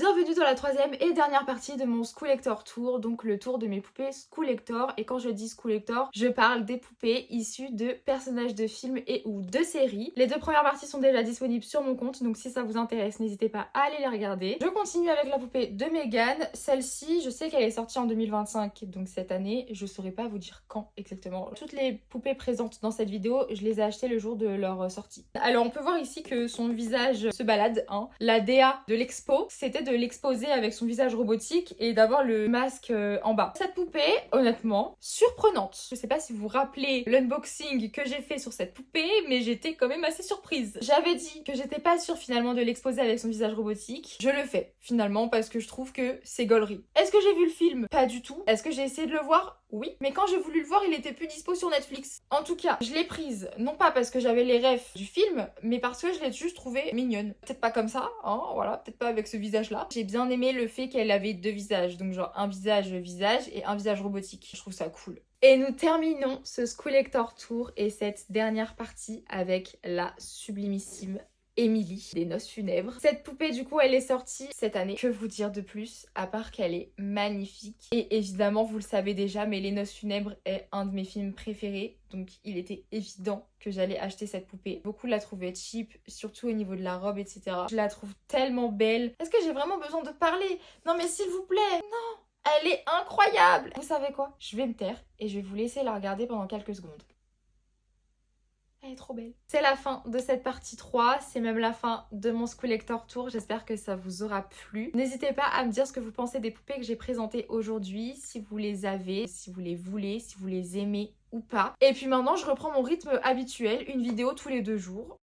Bienvenue dans la troisième et dernière partie de mon Schoolector Tour, donc le tour de mes poupées Schoolector. Et quand je dis Schoolector, je parle des poupées issues de personnages de films et ou de séries. Les deux premières parties sont déjà disponibles sur mon compte, donc si ça vous intéresse, n'hésitez pas à aller les regarder. Je continue avec la poupée de Megan. Celle-ci, je sais qu'elle est sortie en 2025, donc cette année, je saurais pas vous dire quand exactement. Toutes les poupées présentes dans cette vidéo, je les ai achetées le jour de leur sortie. Alors on peut voir ici que son visage se balade, hein. La DA de l'expo, c'était de l'exposer avec son visage robotique et d'avoir le masque en bas. Cette poupée, honnêtement, surprenante. Je sais pas si vous vous rappelez l'unboxing que j'ai fait sur cette poupée, mais j'étais quand même assez surprise. J'avais dit que j'étais pas sûre finalement de l'exposer avec son visage robotique. Je le fais finalement parce que je trouve que c'est gaulerie. Est-ce que j'ai vu le film? Pas du tout. Est-ce que j'ai essayé de le voir? Oui. Mais quand j'ai voulu le voir, il était plus dispo sur Netflix. En tout cas, je l'ai prise, non pas parce que j'avais les refs du film, mais parce que je l'ai juste trouvée mignonne. Peut-être pas comme ça, hein, voilà, peut-être pas avec ce visage-là. J'ai bien aimé le fait qu'elle avait deux visages, donc genre un visage et un visage robotique. Je trouve ça cool. Et nous terminons ce Schoolector Tour et cette dernière partie avec la sublimissime Émilie des Noces Funèbres. Cette poupée du coup elle est sortie cette année. Que vous dire de plus à part qu'elle est magnifique. Et évidemment vous le savez déjà mais Les Noces Funèbres est un de mes films préférés. Donc il était évident que j'allais acheter cette poupée. Beaucoup la trouvaient cheap, surtout au niveau de la robe etc. Je la trouve tellement belle. Est-ce que j'ai vraiment besoin de parler? Non mais s'il vous plaît, non! Elle est incroyable! Vous savez quoi? Je vais me taire et je vais vous laisser la regarder pendant quelques secondes. Elle est trop belle. C'est la fin de cette partie 3, c'est même la fin de mon Schoolector Tour. J'espère que ça vous aura plu. N'hésitez pas à me dire ce que vous pensez des poupées que j'ai présentées aujourd'hui, si vous les avez, si vous les voulez, si vous les aimez ou pas. Et puis maintenant, je reprends mon rythme habituel, une vidéo tous les 2 jours.